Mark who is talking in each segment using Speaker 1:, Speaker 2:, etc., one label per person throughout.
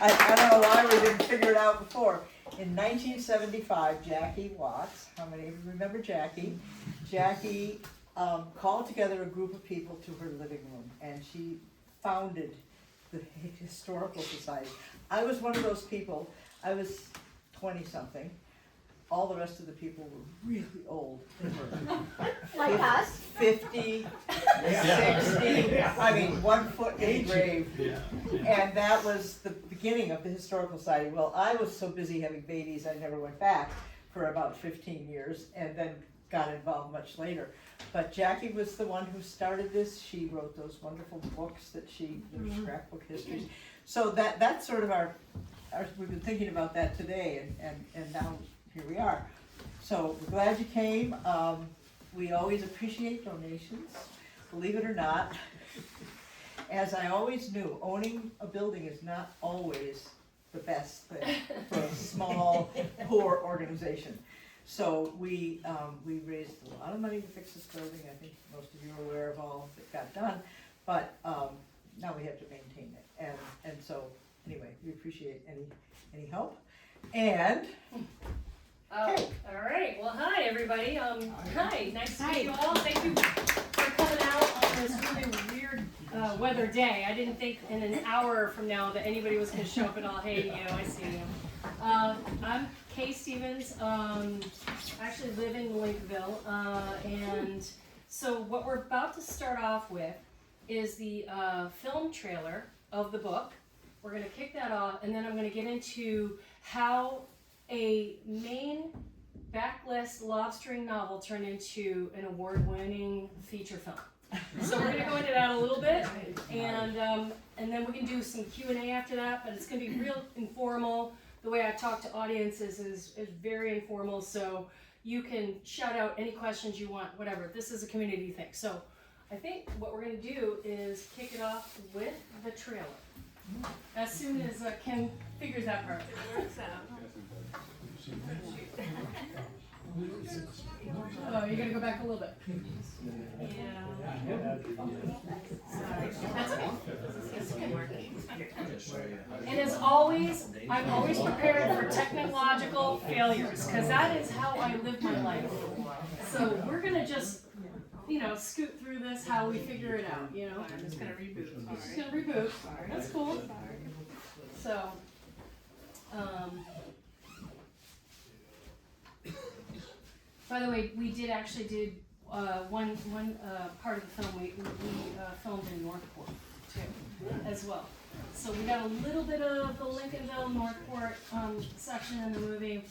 Speaker 1: I don't know why we didn't figure it out before. In 1975, Jackie Watts, how many of you remember Jackie? Jackie called together a group of people to her living room, and she founded the Historical Society. I was one of those people. I was 20-something. All the rest of the people were really old. They were
Speaker 2: Like us?
Speaker 1: 50, 60, I mean, 1 foot in the grave. And that was the beginning of the Historical Society. Well, I was so busy having babies, I never went back for about 15 years and then got involved much later. But Jackie was the one who started this. She wrote those wonderful books that they're scrapbook histories. So that's sort of our, we've been thinking about that today, and now here we are. So we're glad you came. We always appreciate donations, believe it or not. As I always knew, owning a building is not always the best thing for a small, poor organization. So we raised a lot of money to fix this building. I think most of you are aware of all that got done, but now we have to maintain it. And so anyway, we appreciate any help. And
Speaker 3: all right. Well, hi everybody. Hi. Nice to meet you all. Thank you for coming out on this really weird weather day. I didn't think in an hour from now that anybody was going to show up at all. Hey, I see you. I'm Kay Stevens. Actually live in Lincolnville, and so what we're about to start off with is the film trailer of the book. We're going to kick that off, and then I'm going to get into how a Maine backlist lobstering novel turned into an award-winning feature film. So we're going to go into that a little bit, and then we can do some Q&A after that, but it's going to be real informal. The way I talk to audiences is very informal, so you can shout out any questions you want, whatever. This is a community thing. So I think what we're going to do is kick it off with the trailer. As soon as Kim figures that part. It works out. Oh, you gotta go back a little bit. Yeah. That's okay. It's okay. And as always, I'm always prepared for technological failures, because that is how I live my life. So we're gonna just, scoot through this how we figure it out, I'm just gonna reboot. Just gonna reboot. That's cool. So, by the way, we did one part of the film we filmed in Northport too, as well. So we got a little bit of the Lincolnville Northport section in the movie.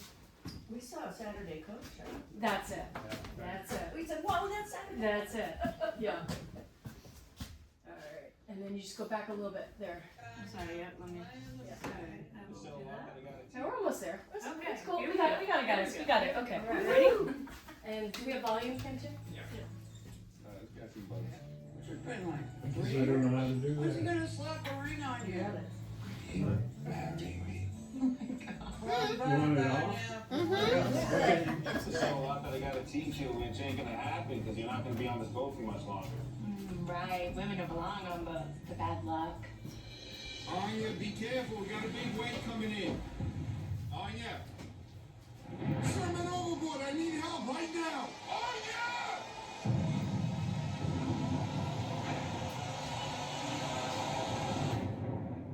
Speaker 2: We saw a Saturday Coach show.
Speaker 3: That's it. That's it.
Speaker 2: We said, whoa, that's Saturday.
Speaker 3: That's it. Yeah. All right, and then you just go back a little bit there.
Speaker 4: Sorry, let me.
Speaker 3: No, we're almost there. That's
Speaker 4: Okay.
Speaker 3: That's cool. We got it, guys. We got it. Okay.
Speaker 2: Right.
Speaker 3: Ready? And do we have volume, Kim, too?
Speaker 5: I don't know how to do
Speaker 4: When's he
Speaker 5: that.
Speaker 4: gonna slap a ring on you?
Speaker 5: You want it off?
Speaker 6: There's a lot that I gotta teach you, which ain't gonna happen because you're not gonna be on this boat for much longer.
Speaker 7: Right, women don't belong on the bad luck.
Speaker 8: Anya, be careful, we got a big wave coming in. Anya! Someone overboard, I need help right now! Anya!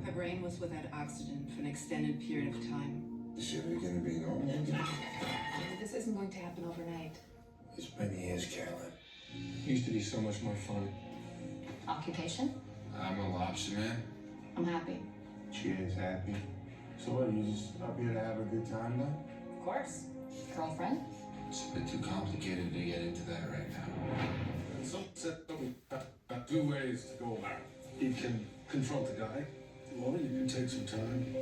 Speaker 9: Her brain was without oxygen for an extended period of time.
Speaker 8: Is it gonna be normal?
Speaker 9: This isn't going to happen overnight.
Speaker 8: It's been years, Carolyn. Used to be so much more fun.
Speaker 7: Occupation?
Speaker 8: I'm a lobsterman.
Speaker 7: I'm happy.
Speaker 8: She is happy. So what, you just up here to have a good time then?
Speaker 7: Of course. Girlfriend?
Speaker 8: It's a bit too complicated to get into that right now. Some said two ways to go about it. You can confront the guy, or you can take some time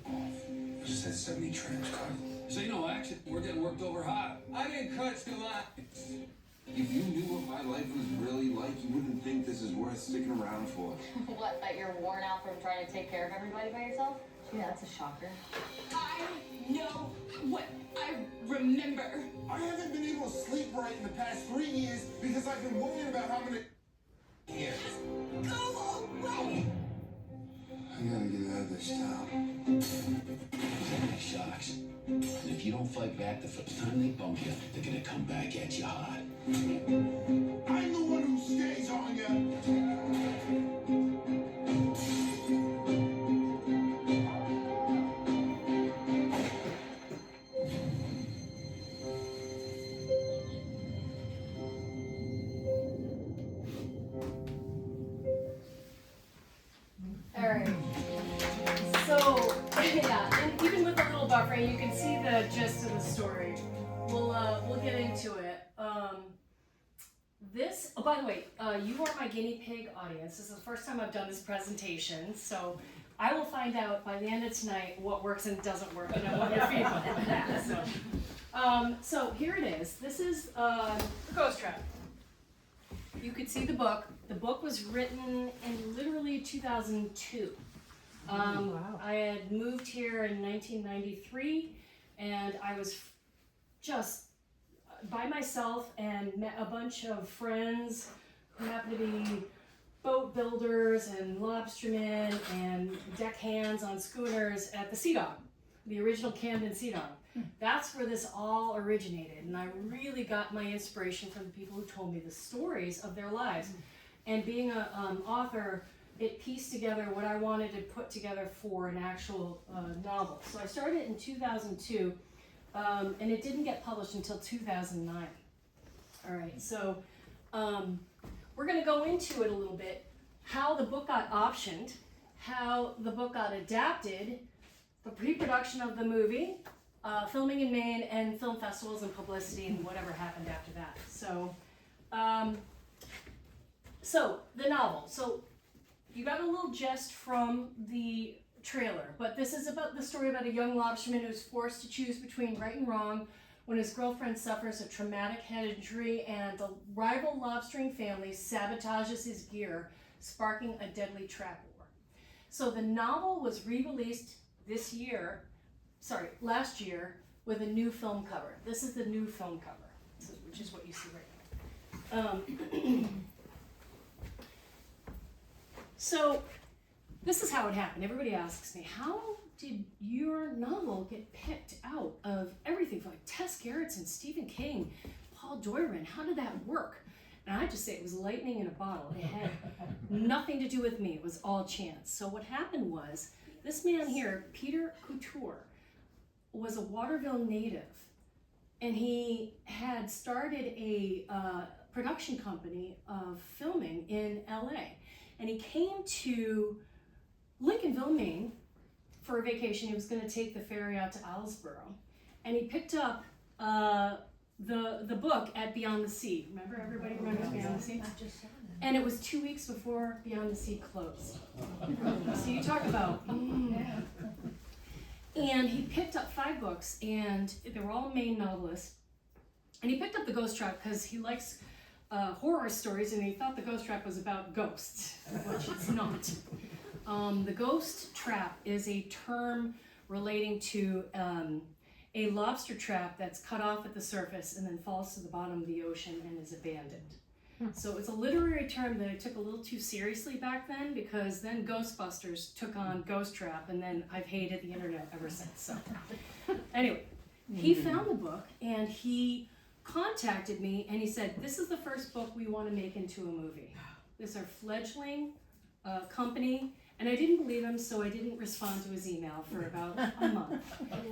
Speaker 8: off. Just that 70 trench cut.
Speaker 6: Say no action, we're getting worked over hot.
Speaker 8: I didn't cut too lot.
Speaker 10: If you knew what my life was really like, you wouldn't think this is worth sticking around for.
Speaker 7: What, that you're worn out from trying to take care of everybody by yourself? Yeah, that's a shocker.
Speaker 4: I know what I remember.
Speaker 8: I haven't been able to sleep right in the past 3 years because I've been worrying about how many years.
Speaker 4: Go away!
Speaker 8: I gotta get out of this town.
Speaker 11: Sharks. And if you don't fight back the first time they bump you, they're gonna come back at you hard.
Speaker 8: I'm the one who stays on you.
Speaker 3: Alright. So, yeah, and even with a little buffering, you can see the gist of the story. We'll get into it. Oh, by the way, you are my guinea pig audience. This is the first time I've done this presentation, so I will find out by the end of tonight what works and doesn't work, and I want your feedback on that. So here it is. This is the Ghost Trap. You could see the book. The book was written in literally 2002.
Speaker 1: Wow.
Speaker 3: I had moved here in 1993, and I was just by myself and met a bunch of friends who happened to be boat builders and lobstermen and deckhands on schooners at the Sea Dog, the original Camden Sea Dog. That's where this all originated, and I really got my inspiration from the people who told me the stories of their lives. And being an author, it pieced together what I wanted to put together for an actual novel. So I started in 2002, and it didn't get published until 2009. All right, so we're going to go into it a little bit, how the book got optioned, how the book got adapted, the pre-production of the movie, filming in Maine, and film festivals and publicity and whatever happened after that. So the novel. So you got a little gist from the trailer, but this is about the story about a young lobsterman who's forced to choose between right and wrong when his girlfriend suffers a traumatic head injury and the rival lobstering family sabotages his gear, sparking a deadly trap war. So the novel was re-released last year with a new film cover. This is the new film cover, which is what you see right now. So this is how it happened. Everybody asks me, how did your novel get picked out of everything from like Tess Gerritsen, Stephen King, Paul Doiron? How did that work? And I just say it was lightning in a bottle. It had nothing to do with me. It was all chance. So what happened was, this man here, Peter Couture, was a Waterville native, and he had started a production company of filming in LA. And he came to Lincolnville, Maine for a vacation. He was going to take the ferry out to Islesboro, and he picked up the book at Beyond the Sea. Remember, everybody remembers Beyond the Sea? And it was 2 weeks before Beyond the Sea closed. So you talk about, And he picked up 5 books, and they were all Maine novelists. And he picked up The Ghost Trap because he likes horror stories, and he thought The Ghost Trap was about ghosts, which it's not. The Ghost Trap is a term relating to a lobster trap that's cut off at the surface and then falls to the bottom of the ocean and is abandoned. So it's a literary term that I took a little too seriously back then, because then Ghostbusters took on Ghost Trap, and then I've hated the internet ever since. So anyway, he found the book and he contacted me and he said, this is the first book we want to make into a movie. This is our fledgling company. And I didn't believe him, so I didn't respond to his email for about a month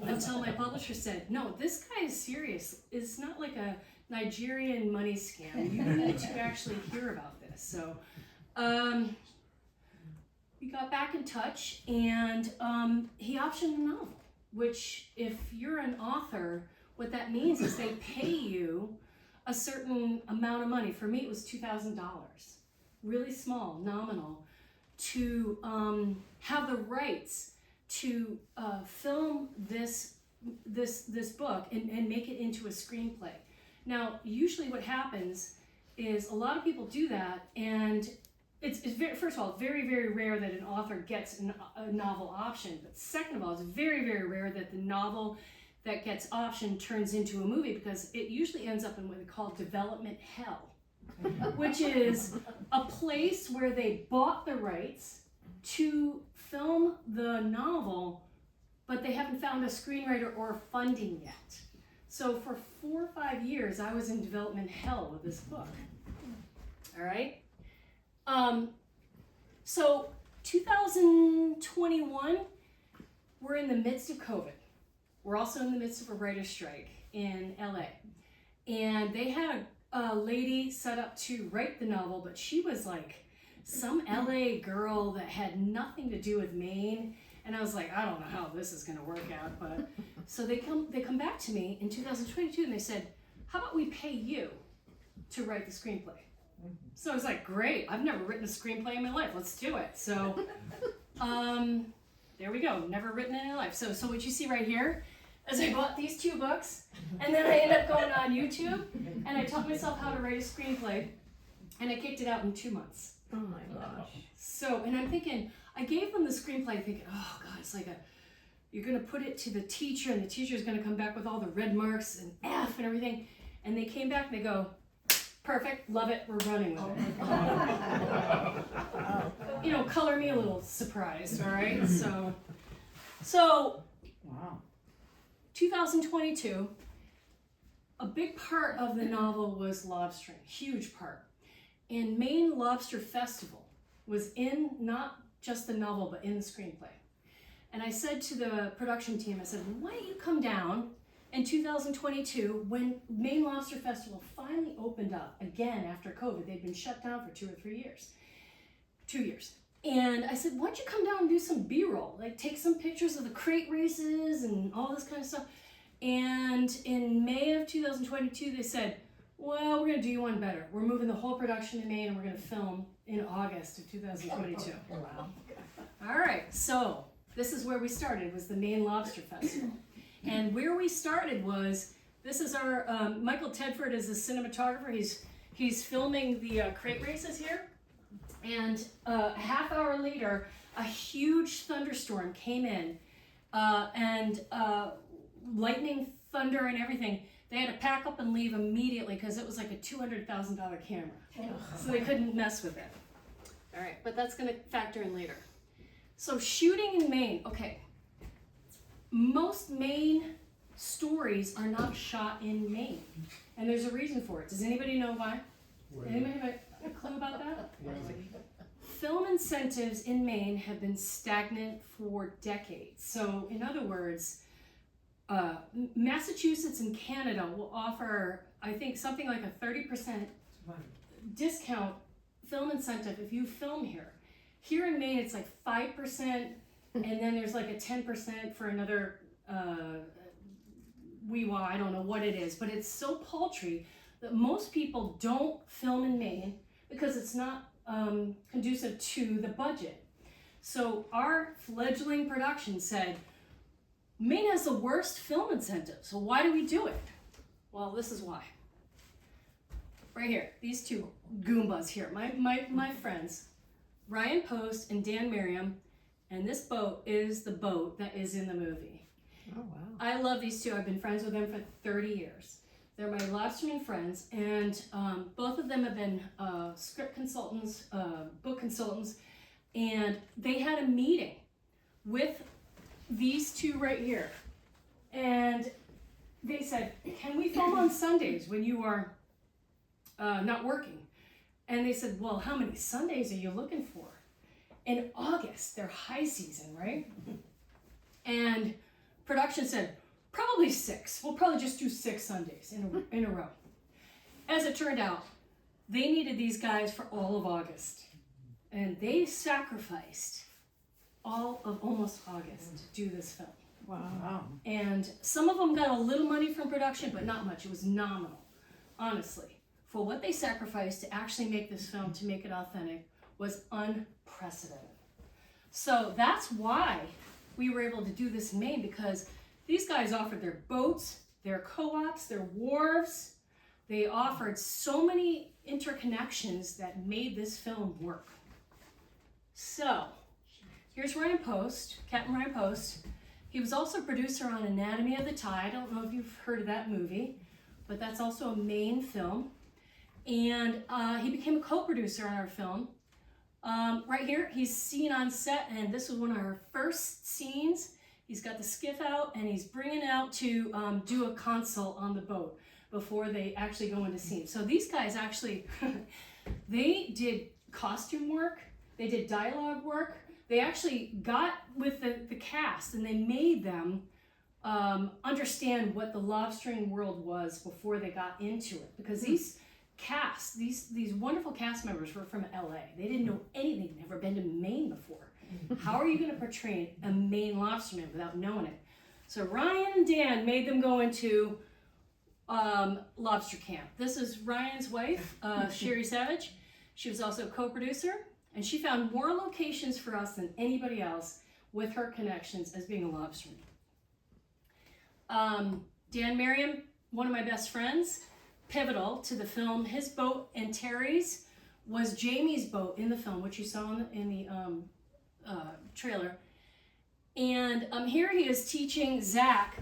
Speaker 3: until my publisher said, no, this guy is serious. It's not like a Nigerian money scam. You need to actually hear about this. So we got back in touch, and he optioned the novel, which if you're an author, what that means is they pay you a certain amount of money. For me, it was $2,000, really small, nominal, to have the rights to film this book and make it into a screenplay. Now, usually what happens is a lot of people do that, and it's very, first of all, very, very rare that an author gets a novel option. But second of all, it's very, very rare that the novel that gets optioned turns into a movie, because it usually ends up in what they call development hell, which is a place where they bought the rights to film the novel haven't found a screenwriter or funding yet. So for 4 or 5 years, I was in development hell with this book. All right. So 2021, we're in the midst of COVID. We're also in the midst of a writer's strike in LA. And they had a lady set up to write the novel, but she was like some LA girl that had nothing to do with Maine. And I was like, I don't know how this is gonna work out, but so they come back to me in 2022 and they said, how about we pay you to write the screenplay? So I was like, great, I've never written a screenplay in my life, let's do it. So there we go, never written it in my life. So what you see right here is I bought these 2 books and then I ended up going on YouTube and I taught myself how to write a screenplay and I kicked it out in 2 months.
Speaker 1: Oh my gosh.
Speaker 3: So, and I'm thinking, I gave them the screenplay thinking, oh God, it's like you're gonna put it to the teacher and the teacher's gonna come back with all the red marks and F and everything. And they came back and they go, perfect, love it, we're running with it. You know, color me a little surprised, all right? So
Speaker 1: Wow.
Speaker 3: 2022, a big part of the novel was lobstering, huge part. And Maine Lobster Festival was in not just the novel, but in the screenplay. And I said to the production team, I said, why don't you come down in 2022 when Maine Lobster Festival finally opened up again after COVID. They'd been shut down for 2 or 3 years. 2 years. And I said, why don't you come down and do some B-roll? Like take some pictures of the crate races and all this kind of stuff. And in May of 2022, they said, well, we're gonna do you one better. We're moving the whole production to Maine and we're gonna film in August of 2022.
Speaker 1: Wow.
Speaker 3: All right, so this is where we started, was the Maine Lobster Festival. And where we started was, this is our, Michael Tedford is the cinematographer. He's filming the crate races here. And a half hour later, a huge thunderstorm came in and lightning, thunder and everything. They had to pack up and leave immediately because it was like a $200,000 camera. So they couldn't mess with it. All right, but that's gonna factor in later. So shooting in Maine, okay. Most Maine stories are not shot in Maine. And there's a reason for it. Does anybody know why? Anybody have a clue about that? Film incentives in Maine have been stagnant for decades. So in other words, Massachusetts and Canada will offer, I think, something like a 30% discount film incentive if you film here. Here in Maine, it's like 5%, and then there's like a 10% for another wee-wah, I don't know what it is, but it's so paltry that most people don't film in Maine because it's not conducive to the budget. So our fledgling production said, Maine has the worst film incentive, so why do we do it? Well, this is why. Right here, these 2 Goombas here, my friends, Ryan Post and Dan Merriam, and this boat is the boat that is in the movie.
Speaker 1: Oh, wow.
Speaker 3: I love these 2. I've been friends with them for 30 years. They're my lobsterman friends, and both of them have been script consultants, book consultants, and they had a meeting with these 2 right here. And they said, can we film on Sundays when you are not working? And they said, well, how many Sundays are you looking for? In August, they're high season, right? And production said, probably 6. We'll probably just do 6 Sundays in a row. As it turned out, they needed these guys for all of August. And they sacrificed all of almost August to do this film.
Speaker 1: Wow.
Speaker 3: And some of them got a little money from production, but not much. It was nominal, honestly. For what they sacrificed to actually make this film, to make it authentic, was unprecedented. So that's why we were able to do this in Maine, because these guys offered their boats, their co-ops, their wharves. They offered so many interconnections that made this film work. So here's Ryan Post, Captain Ryan Post. He was also producer on Anatomy of the Tie. I don't know if you've heard of that movie, but that's also a Maine film. And he became a co-producer on our film. Right here, he's seen on set, and this was one of our first scenes. He's got the skiff out, and he's bringing it out to do a consult on the boat before they actually go into scene. So these guys actually, they did costume work, they did dialogue work, they actually got with the cast and they made them understand what the lobstering world was before they got into it. Because these cast, these wonderful cast members were from LA. They didn't know anything, never been to Maine before. How are you going to portray a Maine lobsterman without knowing it? So Ryan and Dan made them go into lobster camp. This is Ryan's wife, Sherry Savage. She was also a co-producer, and she found more locations for us than anybody else with her connections as being a lobsterman. Dan Merriam, one of my best friends, pivotal to the film. His boat and Terry's was Jamie's boat in the film, which you saw in the trailer. And here he is teaching Zach,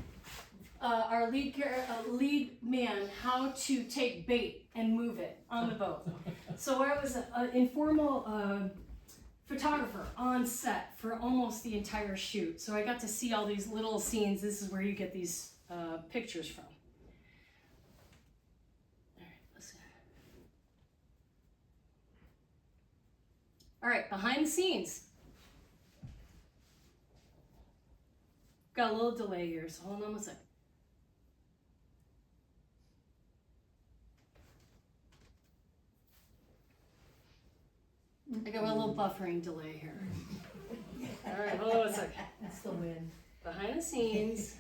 Speaker 3: our lead man, how to take bait and move it on the boat. So I was an informal photographer on set for almost the entire shoot. So I got to see all these little scenes. This is where you get these pictures from. All right, behind the scenes. Got a little delay here, so hold on one second. I got a little buffering delay here. All right, hold on one second.
Speaker 1: That's the win.
Speaker 3: Behind the scenes,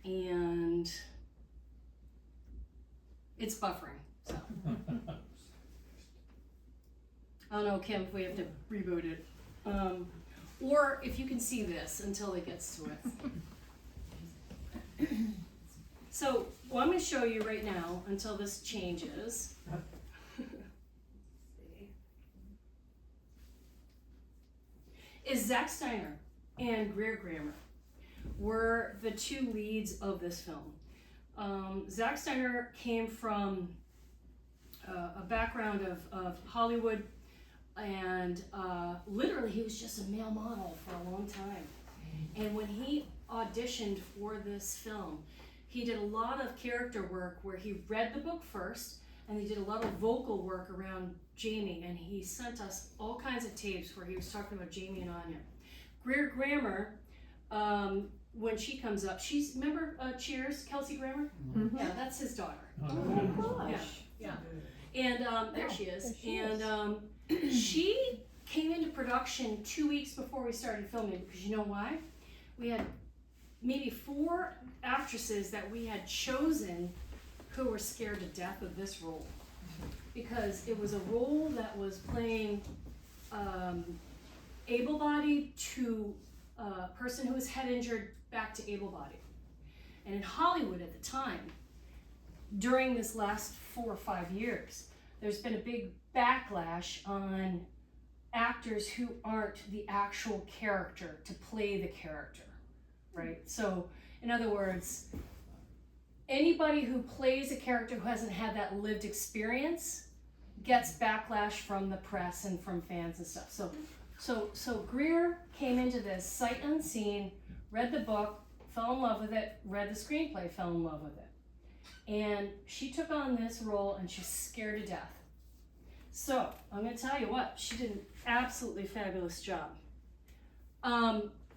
Speaker 3: and it's buffering, so. I don't know, Kim, if we have to reboot it. Or if you can see this until it gets to it. So, what I'm going to show you right now until this changes. Is Zach Steiner and Greer Grammer were the two leads of this film. Zach Steiner came from a background of Hollywood, and literally he was just a male model for a long time. And when he auditioned for this film, he did a lot of character work where he read the book first, and he did a lot of vocal work around Jamie, and he sent us all kinds of tapes where he was talking about Jamie and Anya. Greer Grammer, when she comes up, remember Cheers, Kelsey Grammer? Mm-hmm. Yeah, that's his daughter.
Speaker 1: Oh gosh.
Speaker 3: Yeah. And there she is. And she came into production 2 weeks before we started filming, because you know why? We had maybe 4 actresses that we had chosen who were scared to death of this role, because it was a role that was playing able-bodied to a person who was head injured back to able-bodied. And in Hollywood at the time, during this last 4 or 5 years, there's been a big backlash on actors who aren't the actual character to play the character, right? So, in other words, anybody who plays a character who hasn't had that lived experience gets backlash from the press and from fans and stuff. So Greer came into this sight unseen, read the book, fell in love with it, read the screenplay, fell in love with it. And she took on this role and she's scared to death. So I'm gonna tell you what, she did an absolutely fabulous job.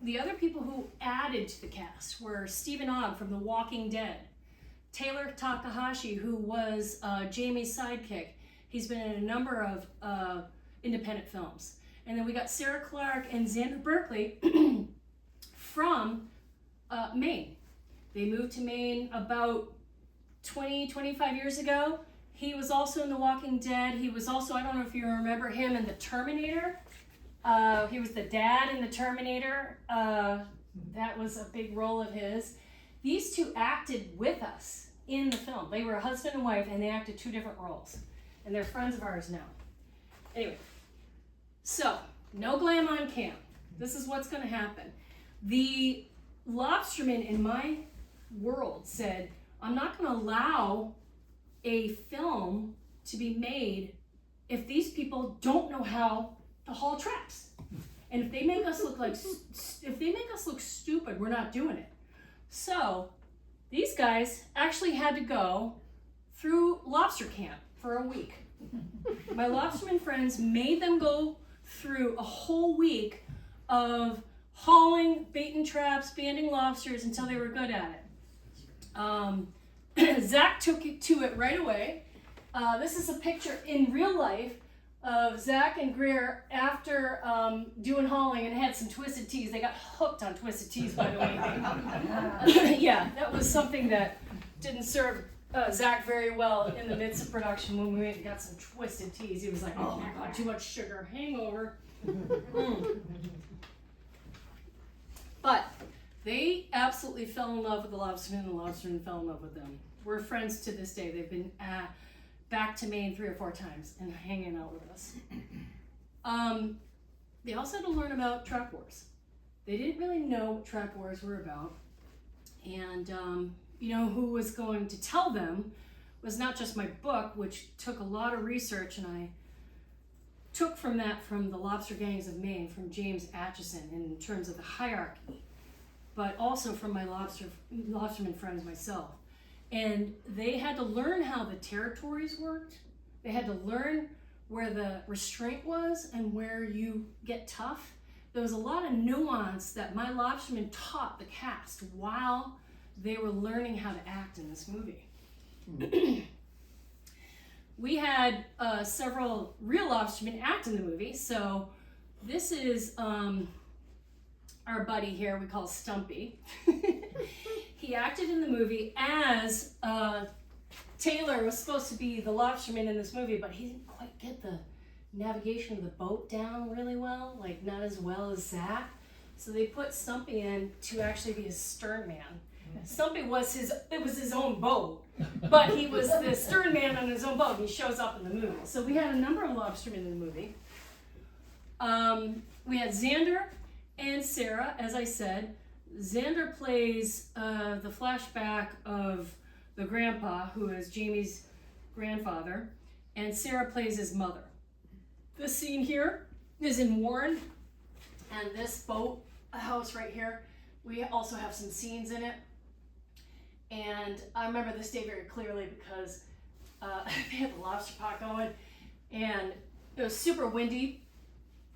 Speaker 3: The other people who added to the cast were Stephen Ogg from The Walking Dead, Taylor Takahashi, who was Jamie's sidekick. He's been in a number of independent films. And then we got Sarah Clark and Xander Berkeley from Maine. They moved to Maine about 25 years ago. He was also in The Walking Dead. He was also, I don't know if you remember him in The Terminator. He was the dad in The Terminator. That was a big role of his. These two acted with us in the film. They were a husband and wife, and they acted 2 different roles. And they're friends of ours now. Anyway, so no glam on cam. This is what's going to happen. The lobsterman in my world said, I'm not going to allow a film to be made if these people don't know how to haul traps. And if they make us look like, if they make us look stupid, stupid, we're not doing it. So these guys actually had to go through lobster camp for a week. My lobsterman friends made them go through a whole week of hauling, baiting traps, banding lobsters until they were good at it. Zach took it to it right away. This is a picture in real life of Zach and Greer after doing hauling, and had some twisted teas. They got hooked on twisted teas, by the way. Yeah, that was something that didn't serve Zach very well in the midst of production when we went and got some twisted teas. He was like, oh my God, too much sugar, hangover. But they absolutely fell in love with the lobstermen, and the lobstermen fell in love with them. We're friends to this day. They've been back to Maine 3 or 4 times and hanging out with us. They also had to learn about trap wars. They didn't really know what trap wars were about. And you know, who was going to tell them was not just my book, which took a lot of research, and I took from that from the Lobster Gangs of Maine, from James Atchison, in terms of the hierarchy, but also from my lobsterman friends myself. And they had to learn how the territories worked. They had to learn where the restraint was and where you get tough. There was a lot of nuance that my lobstermen taught the cast while they were learning how to act in this movie. We had several real lobstermen act in the movie. So this is our buddy here, we call Stumpy. He acted in the movie as Taylor was supposed to be the lobsterman in this movie, but he didn't quite get the navigation of the boat down really well, like not as well as Zach. So they put Stumpy in to actually be his stern man. Stumpy was his own boat, but he was the stern man on his own boat, and he shows up in the movie. So we had a number of lobstermen in the movie. We had Xander and Sarah, as I said. Xander plays the flashback of the grandpa, who is Jamie's grandfather, and Sarah plays his mother. This scene here is in Warren, and this boat house right here, we also have some scenes in it. And I remember this day very clearly because they had the lobster pot going, and it was super windy,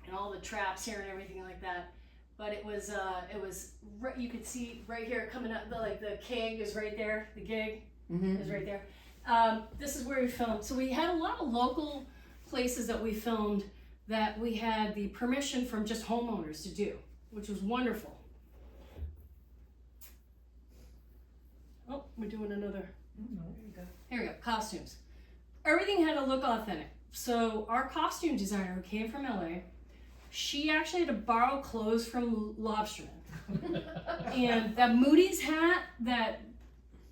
Speaker 3: and all the traps here and everything like that. But it was you could see right here coming up, the keg is right there, the gig is right there. This is where we filmed. So we had a lot of local places that we filmed that we had the permission from just homeowners to do, which was wonderful. Oh, we're doing another. Here we go, costumes. Everything had to look authentic. So our costume designer, who came from LA, she actually had to borrow clothes from lobstermen. And that Moody's hat that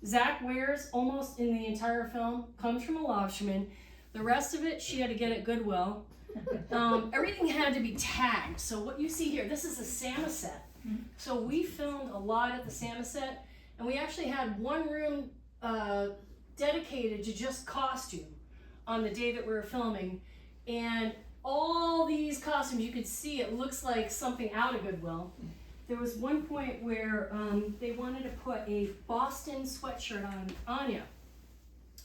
Speaker 3: Zach wears almost in the entire film comes from a lobsterman. The rest of it, she had to get at Goodwill. Everything had to be tagged. So what you see here, this is a Samoset. So we filmed a lot at the Samoset, and we actually had one room dedicated to just costume on the day that we were filming. And all these costumes, you could see it looks like something out of Goodwill. There was one point where they wanted to put a Boston sweatshirt on Anya.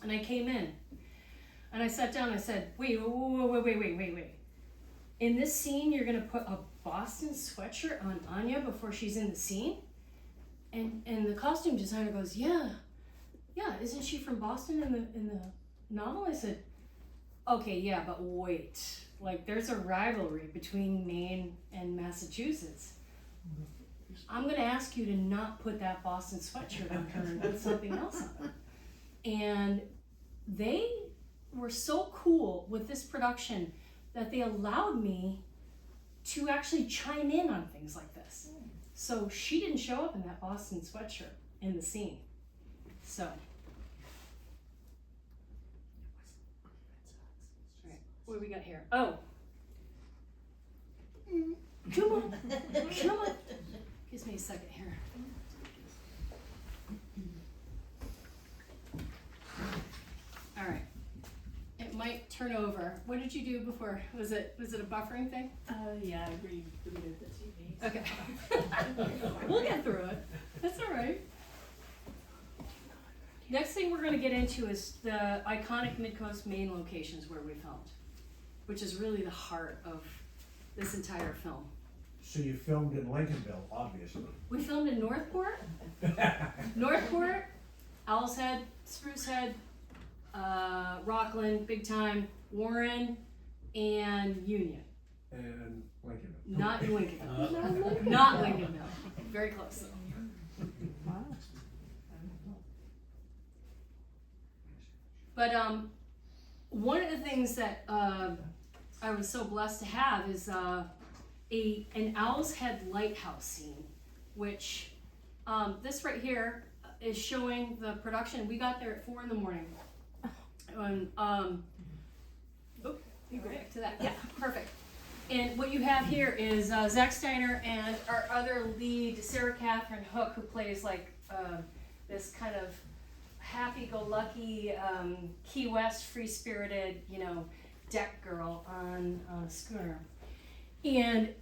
Speaker 3: And I came in and I sat down and I said, wait. In this scene, you're gonna put a Boston sweatshirt on Anya before she's in the scene? And the costume designer goes, yeah, isn't she from Boston in the novel? I said, okay, yeah, but wait. Like, there's a rivalry between Maine and Massachusetts. I'm going to ask you to not put that Boston sweatshirt on her and put something else on her. And they were so cool with this production that they allowed me to actually chime in on things like this. So she didn't show up in that Boston sweatshirt in the scene. So. What do we got here? Oh. Come on. Gives me a second here. All right. It might turn over. What did you do before? Was it a buffering thing?
Speaker 2: Yeah, I rebooted the TV.
Speaker 3: Okay. We'll get through it. we're gonna get into is the iconic Midcoast Maine locations where we filmed, which is really the heart of this entire film.
Speaker 12: So you filmed in Lincolnville, obviously.
Speaker 3: We filmed in Northport, Owl's Head, Spruce Head, Rockland, Big Time, Warren, and Union.
Speaker 12: And Lincolnville.
Speaker 3: Not in Lincolnville. Not Lincolnville. Very close though. But one of the things that I was so blessed to have is an Owl's Head lighthouse scene, which this right here is showing the production. We got there at 4 a.m. And you go back to that. Yeah, perfect. And what you have here is Zach Steiner and our other lead, Sarah Catherine Hook, who plays like this kind of happy-go-lucky Key West, free-spirited, deck girl on a schooner. And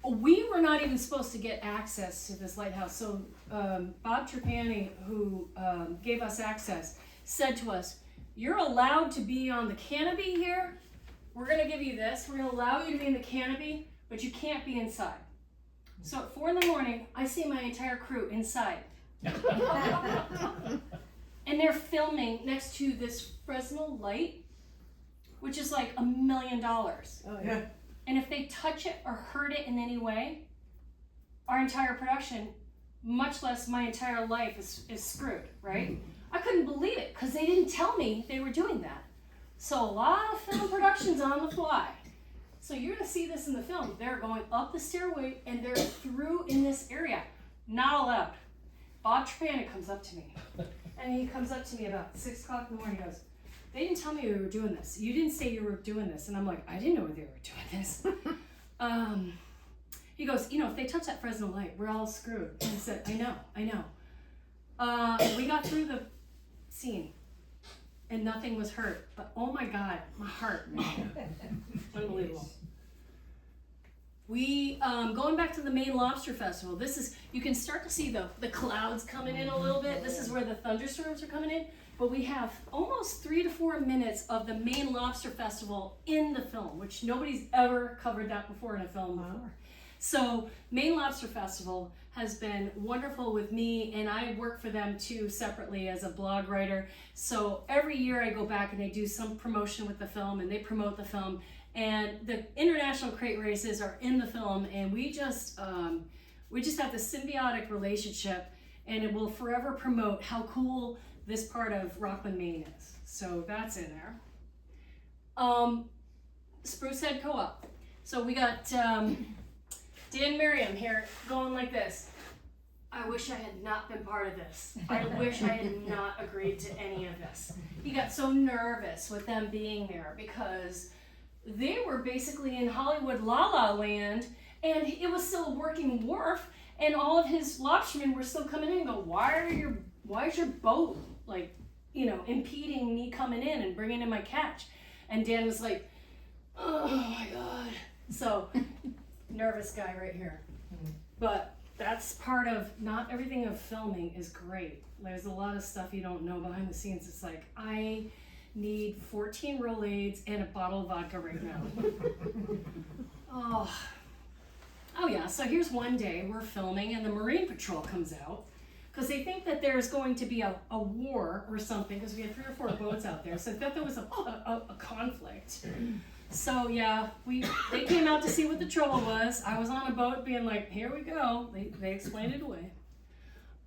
Speaker 3: we were not even supposed to get access to this lighthouse. So Bob Trapani, who gave us access, said to us, "You're allowed to be on the canopy here. We're gonna give you this. We're gonna allow you to be in the canopy, but you can't be inside." So at 4 a.m, I see my entire crew inside. And they're filming next to this Fresnel light, which is like $1 million.
Speaker 1: Oh, yeah.
Speaker 3: And if they touch it or hurt it in any way, our entire production, much less my entire life, is screwed, right? I couldn't believe it because they didn't tell me they were doing that. So a lot of film productions on the fly. So you're gonna see this in the film. They're going up the stairway and they're through in this area. Not allowed. Bob Trapani comes up to me. And he comes up to me about 6 o'clock in the morning. He goes, "They didn't tell me we were doing this. You didn't say you were doing this." And I'm like, "I didn't know they were doing this." He goes, "If they touch that Fresnel light, we're all screwed." And I said, I know. We got through the scene and nothing was hurt. But oh my God, my heart. Unbelievable. We, going back to the Maine Lobster Festival, you can start to see the clouds coming in a little bit. This is where the thunderstorms are coming in. But we have almost 3 to 4 minutes of the Maine Lobster Festival in the film, which nobody's ever covered that before in a film before. So Maine Lobster Festival has been wonderful with me, and I work for them too separately as a blog writer. So every year I go back and they do some promotion with the film and they promote the film. And the international crate races are in the film, and we just have this symbiotic relationship, and it will forever promote how cool this part of Rockland, Maine is. So that's in there. Spruce Head Co-op. So we got Dan Merriam here going like this. "I wish I had not been part of this. I wish I had not agreed to any of this." He got so nervous with them being there because they were basically in Hollywood La La Land, and it was still a working wharf, and all of his lobstermen were still coming in and go, why is your boat impeding me coming in and bringing in my catch? And Dan was like, "Oh my God." So nervous guy right here. But that's part of, not everything of filming is great. There's a lot of stuff you don't know behind the scenes. It's like, I need 14 Rolaids and a bottle of vodka right now. Oh yeah, so here's one day we're filming and the Marine Patrol comes out because they think that there's going to be a war or something, because we had 3 or 4 boats out there, so they thought there was a conflict. So yeah, they came out to see what the trouble was. I was on a boat being like, "Here we go." They explained it away.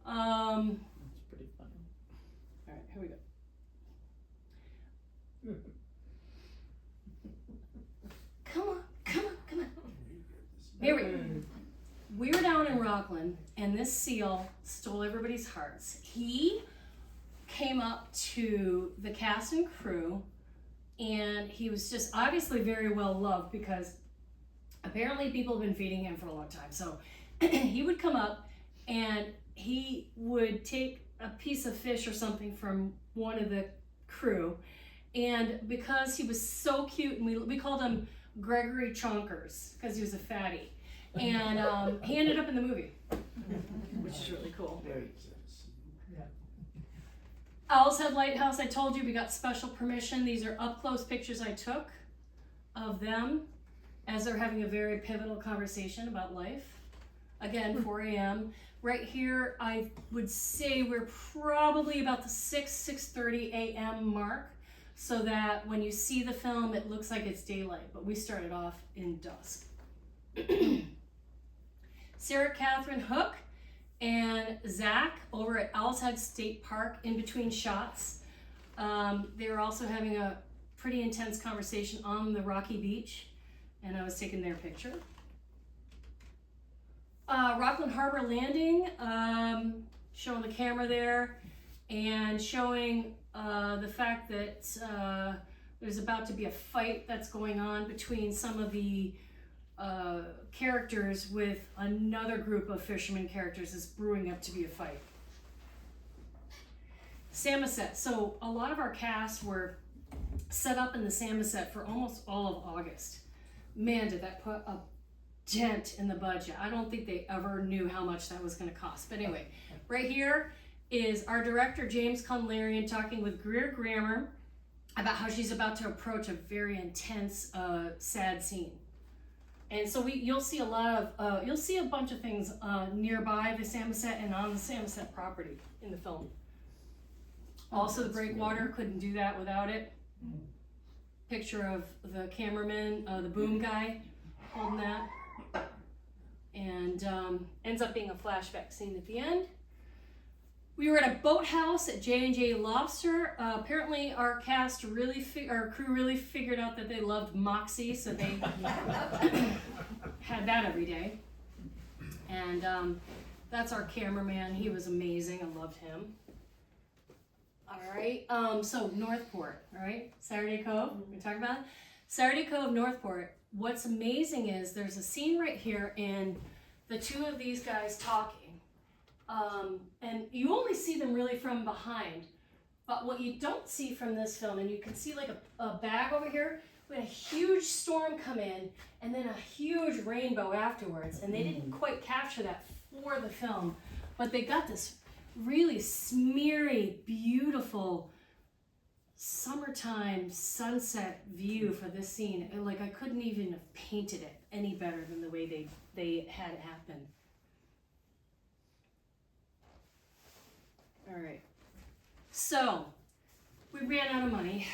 Speaker 5: That's pretty funny.
Speaker 3: All right, here we go. Come on. Here we were down in Rockland, and this seal stole everybody's hearts. He came up to the cast and crew, and he was just obviously very well loved because apparently people have been feeding him for a long time. So he would come up and he would take a piece of fish or something from one of the crew, and because he was so cute, and we called him Gregory Chonkers because he was a fatty, and he ended up in the movie, which is really cool. Owl's Head Lighthouse, I told you we got special permission. These are up close pictures I took of them as they're having a very pivotal conversation about life. Again, 4 a.m. Right here, I would say we're probably about the 6:30 a.m. mark, so that when you see the film, it looks like it's daylight, but we started off in dusk. Sarah Catherine Hook and Zach over at Owl's Head State Park in between shots. They were also having a pretty intense conversation on the rocky beach, and I was taking their picture. Rockland Harbor Landing, showing the camera there and showing the fact that there's about to be a fight that's going on between some of the characters with another group of fishermen characters. Is brewing up to be a fight. Samoset. So a lot of our cast were set up in the Samoset for almost all of August. Man, did that put a dent in the budget. I don't think they ever knew how much that was going to cost. But anyway, right here is our director, James Conlarian, talking with Greer Grammer about how she's about to approach a very intense, sad scene. And so you'll see a lot of, you'll see a bunch of things nearby the Samoset and on the Samoset property in the film. Also, the breakwater, couldn't do that without it. Picture of the cameraman, the boom guy, holding that. And ends up being a flashback scene at the end. We were at a boathouse at J&J Lobster. Apparently our cast really, our crew really figured out that they loved Moxie, so they had that every day. And that's our cameraman. He was amazing. I loved him. All right, so Northport, all right? Saturday Cove, we talk about it. Saturday Cove, Northport. What's amazing is there's a scene right here in the two of these guys talking. And you only see them really from behind. But what you don't see from this film, and you can see like a bag over here, we had a huge storm come in and then a huge rainbow afterwards. And they didn't quite capture that for the film, but they got this really smeary, beautiful summertime sunset view for this scene. And like I couldn't even have painted it any better than the way they had it happen. All right, so we ran out of money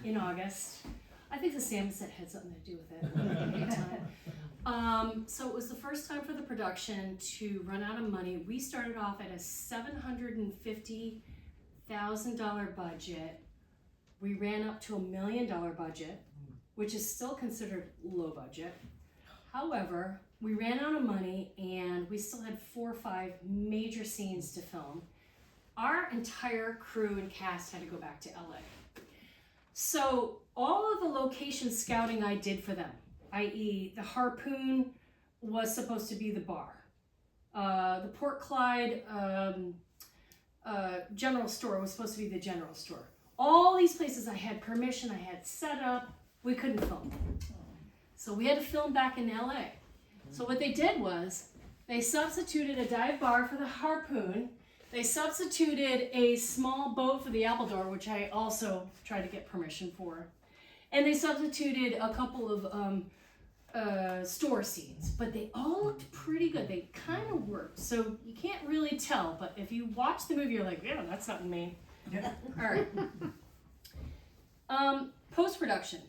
Speaker 3: in August. I think the Samoset had something to do with it. So it was the first time for the production to run out of money. We started off at a $750,000 budget. We ran up to $1 million budget, which is still considered low budget. However, we ran out of money and we still had 4 or 5 major scenes to film. Our entire crew and cast had to go back to LA. So all of the location scouting I did for them, i.e. the Harpoon was supposed to be the bar. The Port Clyde general store was supposed to be the general store. All these places I had permission, I had set up, we couldn't film. So we had to film back in LA. So what they did was, they substituted a dive bar for the Harpoon. They substituted a small boat for the Appledore, which I also tried to get permission for. And they substituted a couple of store scenes, but they all looked pretty good. They kind of worked, so you can't really tell, but if you watch the movie, you're like, yeah, that's something Maine. All right. Post-production.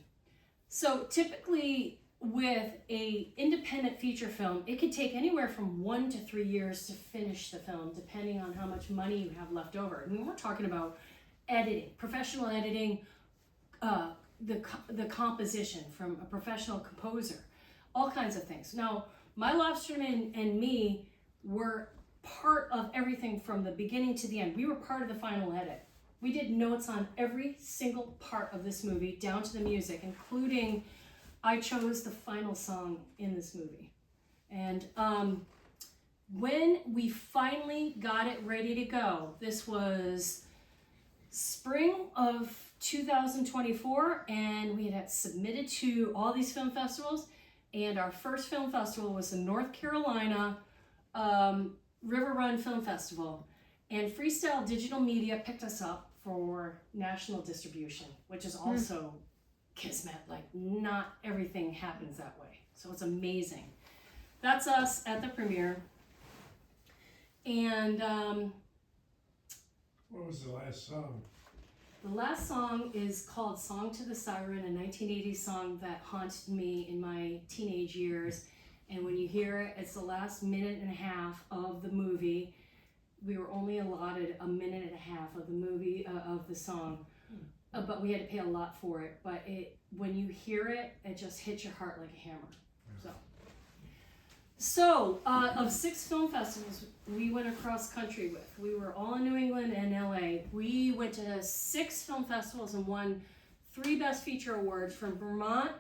Speaker 3: So typically with a independent feature film, it could take anywhere from 1 to 3 years to finish the film, depending on how much money you have left over. I mean, we're talking about editing, professional editing, the composition from a professional composer, all kinds of things. Now, my lobsterman and me were part of everything from the beginning to the end. We were part of the final edit. We did notes on every single part of this movie, down to the music, including I chose the final song in this movie. And when we finally got it ready to go, this was spring of 2024, and we had submitted to all these film festivals, and our first film festival was the North Carolina River Run Film Festival. And Freestyle Digital Media picked us up for national distribution, which is also kismet. Like, not everything happens that way. So it's amazing. That's us at the premiere. And
Speaker 12: What was the last song?
Speaker 3: the last song is called Song to the Siren, a 1980s song that haunted me in my teenage years. And when you hear it, it's the last minute and a half of the movie. We were only allotted a minute and a half of the movie, of the song, but we had to pay a lot for it. But when you hear it, it just hits your heart like a hammer. So of 6 film festivals we went across country with. We were all in New England and LA. We went to 6 film festivals and won 3 Best Feature awards from Vermont,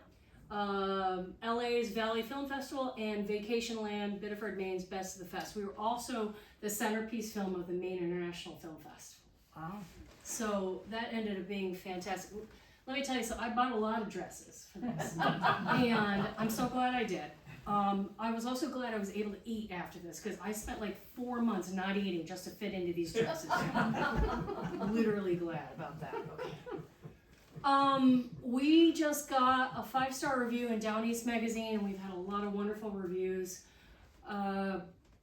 Speaker 3: LA's Valley Film Festival, and Vacation Land, Biddeford, Maine's Best of the Fest. We were also the centerpiece film of the Maine International Film Festival.
Speaker 1: Wow.
Speaker 3: So that ended up being fantastic. Let me tell you, so I bought a lot of dresses for this, and I'm so glad I did. I was also glad I was able to eat after this, because I spent like 4 months not eating just to fit into these dresses. Literally glad about that. Okay. We just got a 5-star review in Down East Magazine, and we've had a lot of wonderful reviews.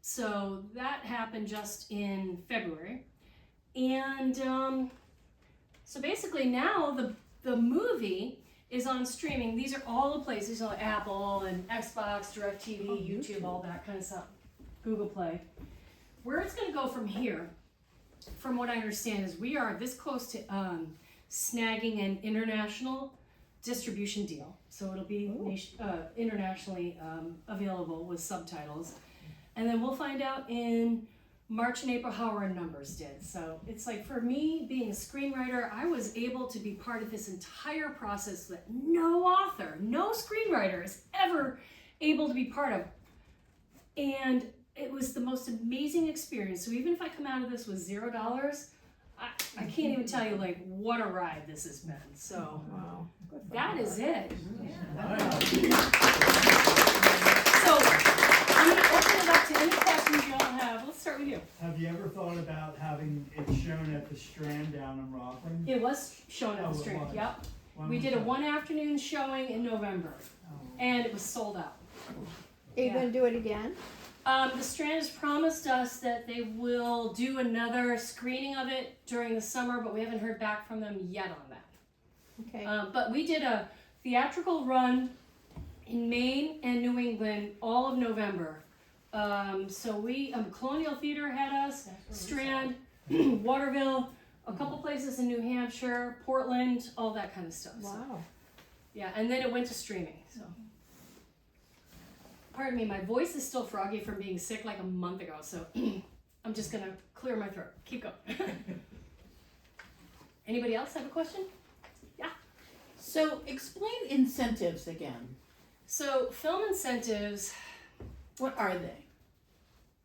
Speaker 3: So that happened just in February. And so basically now the movie is on streaming. These are all the places, so Apple and Xbox, DirecTV, YouTube, all that kind of stuff. Google Play. Where it's going to go from here, from what I understand, is we are this close to snagging an international distribution deal. So it'll be internationally available with subtitles. And then we'll find out in March and April how our numbers did. So it's like, for me, being a screenwriter, I was able to be part of this entire process that no author, no screenwriter is ever able to be part of. And it was the most amazing experience. So even if I come out of this with $0, I can't even tell you like what a ride this has been. So that is it. So I'm going to open it up to any questions you all have. Let's start with you.
Speaker 13: Have you ever thought about having it shown at the Strand down in Rockland?
Speaker 3: It was shown at the Strand, yep. We did a 1-afternoon showing in November, and it was sold out.
Speaker 2: Are you going to do it again?
Speaker 3: The Strand has promised us that they will do another screening of it during the summer, but we haven't heard back from them yet on that.
Speaker 2: Okay.
Speaker 3: But we did a theatrical run in Maine and New England all of November. So we, Colonial Theater had us, Strand, Waterville, a couple places in New Hampshire, Portland, all that kind of stuff.
Speaker 2: Wow.
Speaker 3: So, yeah, and then it went to streaming. So, pardon me, my voice is still froggy from being sick like a month ago, so I'm just gonna clear my throat. Keep going. Anybody else have a question? Yeah.
Speaker 14: So explain incentives again.
Speaker 3: So film incentives.
Speaker 14: What are they?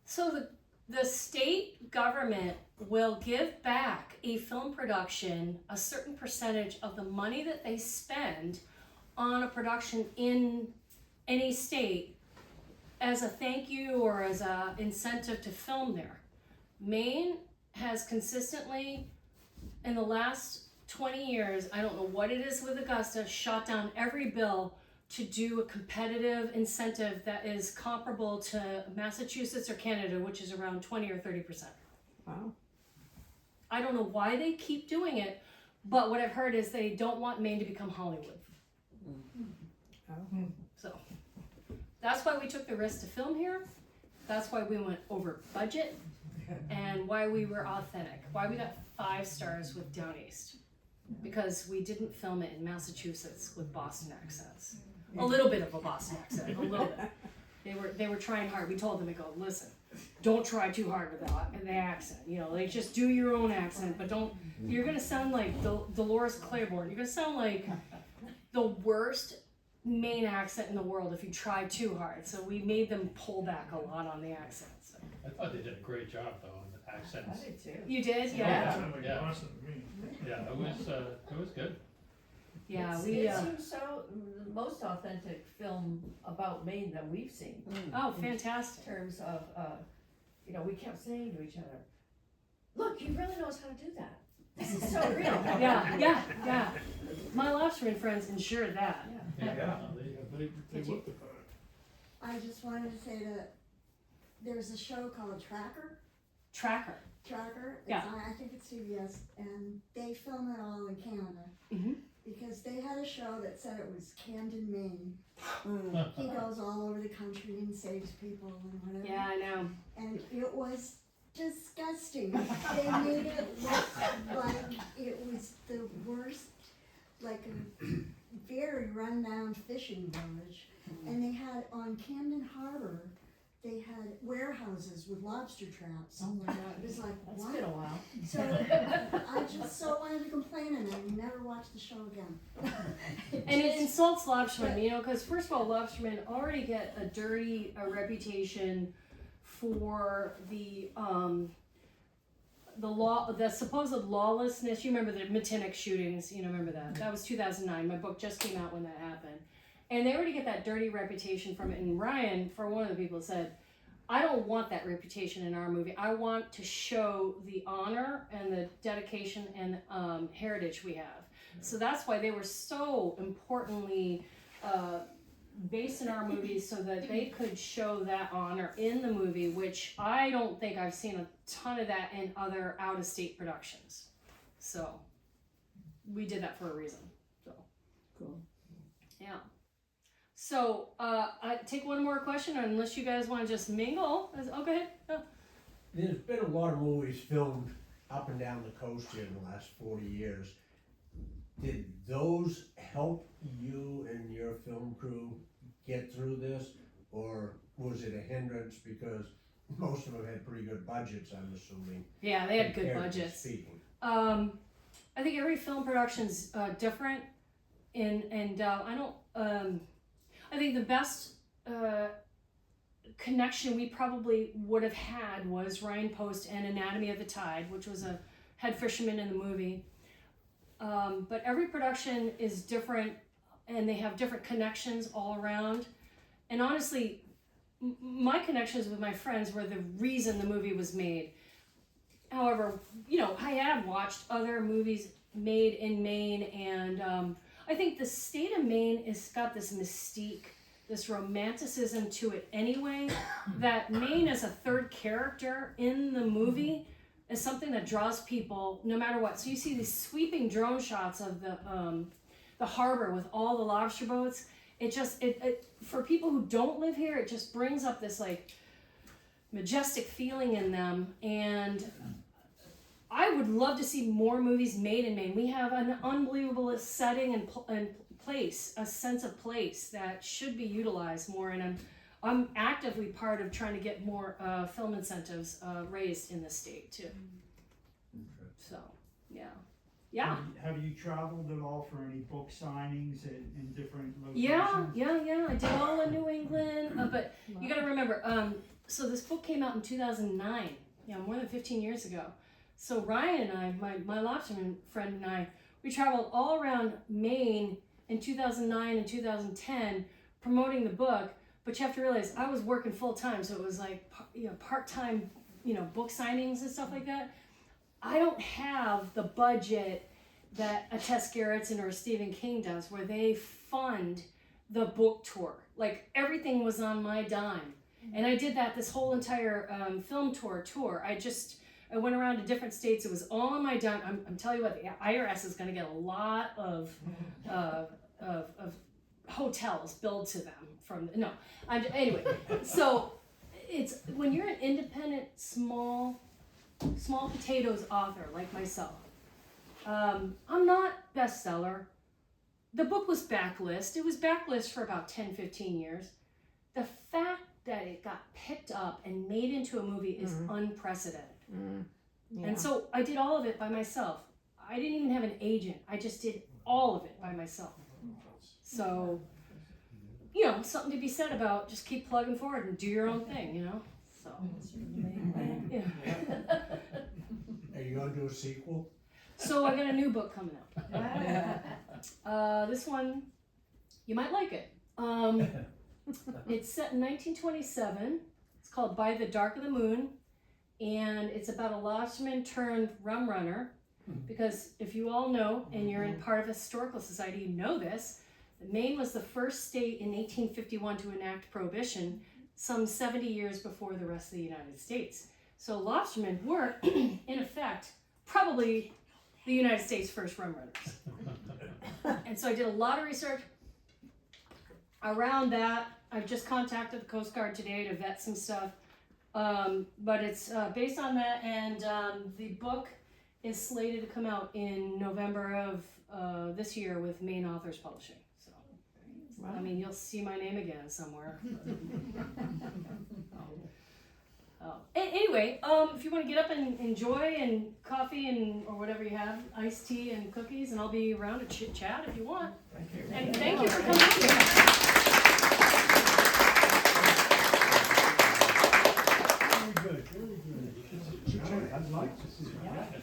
Speaker 3: So the state government will give back a film production a certain percentage of the money that they spend on a production in any state as a thank you or as a incentive to film there. Maine has consistently, in the last 20 years, I don't know what it is with Augusta, shot down every bill to do a competitive incentive that is comparable to Massachusetts or Canada, which is around 20 or 30%.
Speaker 2: Wow.
Speaker 3: I don't know why they keep doing it, but what I've heard is they don't want Maine to become Hollywood. So that's why we took the risk to film here. That's why we went over budget and why we were authentic. Why we got 5 stars with Down East. Because we didn't film it in Massachusetts with Boston accents. A little bit of a Boston accent, a little bit. They were trying hard. We told them, we go, listen, don't try too hard with the accent. You know, like just do your own accent, but don't. You're gonna sound like Dolores Claiborne. You're gonna sound like the worst Maine accent in the world if you try too hard. So we made them pull back a lot on the accents.
Speaker 5: I thought they did a great job though on the accents.
Speaker 2: I did too.
Speaker 3: You did,
Speaker 5: Yeah, it was good.
Speaker 3: Yeah,
Speaker 2: It seems so the most authentic film about Maine that we've seen.
Speaker 3: Oh, fantastic.
Speaker 2: In terms of, we kept saying to each other, Look, he really knows how to do that. This is so real.
Speaker 3: Yeah. My lobsterman friends ensured that.
Speaker 5: Yeah, they
Speaker 3: Did you-
Speaker 5: looked at it.
Speaker 15: I just wanted to say that there's a show called Tracker.
Speaker 3: Tracker.
Speaker 15: It's
Speaker 3: Yeah.
Speaker 15: on, I think it's CBS, and they film it all in Canada.
Speaker 3: Mm-hmm.
Speaker 15: Because they had a show that said it was Camden, Maine. He goes all over the country and saves people and whatever.
Speaker 3: Yeah, I know.
Speaker 15: And it was disgusting. They made it look like it was the worst, like a very rundown fishing village. And they had on Camden Harbor, they had warehouses with lobster traps.
Speaker 2: Oh my God.
Speaker 15: It was like,
Speaker 2: That's
Speaker 15: what?
Speaker 2: been a while.
Speaker 15: So I just so wanted to complain, and I never watched the show again.
Speaker 3: And it insults lobstermen, you know, because first of all, lobstermen already get a dirty reputation for the supposed lawlessness. You remember the Matinic shootings? You know, remember that? That was 2009. My book just came out when that happened, and they already get that dirty reputation from it. And Ryan, for one of the people, said, I don't want that reputation in our movie. I want to show the honor and the dedication and heritage we have. So that's why they were so importantly based in our movies, so that they could show that honor in the movie, which I don't think I've seen a ton of that in other out-of-state productions. So we did that for a reason. So
Speaker 2: cool.
Speaker 3: Yeah. So, I take one more question, unless you guys want to just mingle. Oh, go ahead. Oh.
Speaker 12: There's been a lot of movies filmed up and down the coast here in the last 40 years. Did those help you and your film crew get through this, or was it a hindrance because most of them had pretty good budgets, I'm assuming?
Speaker 3: Yeah, they had good budgets. I think every film production's different, and I don't. I think the best connection we probably would have had was Ryan Post and Anatomy of the Tide, which was a head fisherman in the movie. But every production is different, and they have different connections all around. And honestly, my connections with my friends were the reason the movie was made. However, you know, I have watched other movies made in Maine, and I think the state of Maine has got this mystique, this romanticism to it anyway, that Maine as a third character in the movie is something that draws people no matter what. So you see these sweeping drone shots of the harbor with all the lobster boats. It just, for people who don't live here, it just brings up this like majestic feeling in them. And I would love to see more movies made in Maine. We have an unbelievable setting and place, a sense of place that should be utilized more. And I'm actively part of trying to get more film incentives raised in the state too. So, yeah. Yeah.
Speaker 13: Have you traveled at all for any book signings in different locations?
Speaker 3: Yeah. I did all in New England, but you got to remember. So this book came out in 2009. Yeah, more than 15 years ago. So Ryan and I, my lobsterman friend and I, we traveled all around Maine in 2009 and 2010 promoting the book. But you have to realize I was working full time, so it was like part-time, book signings and stuff like that. I don't have the budget that a Tess Gerritsen or a Stephen King does, where they fund the book tour. Like everything was on my dime, and I did that this whole entire film tour. I went around to different states. It was all on my dime. I'm telling you what, the IRS is going to get a lot of hotels billed to them anyway. So it's when you're an independent small potatoes author like myself. I'm not bestseller. The book was backlist. It was backlist for about 10-15 years. The fact that it got picked up and made into a movie is unprecedented.
Speaker 2: Yeah.
Speaker 3: And so I did all of it by myself. I didn't even have an agent. I just did all of it by myself. So, something to be said about just keep plugging forward and do your own thing, So, yeah.
Speaker 12: Are you going to do a sequel?
Speaker 3: So I got a new book coming out. This one, you might like it. It's set in 1927. It's called By the Dark of the Moon. and it's about a lobsterman turned rum runner. Because if you all know, and you're in part of a historical society, you know this, Maine was the first state in 1851 to enact prohibition, some 70 years before the rest of the United States. So lobstermen were, in effect, probably the United States' first rum runners. And so I did a lot of research around that. I've just contacted the Coast Guard today to vet some stuff. But it's based on that, and the book is slated to come out in November of this year with Maine Authors Publishing. So, I mean, you'll see my name again somewhere. Anyway, if you want to get up and enjoy and coffee and or whatever you have, iced tea and cookies, and I'll be around to chit chat if you want.
Speaker 5: Thank you.
Speaker 3: And thank you for coming out here.
Speaker 5: Very good, very good. I'd like to see that.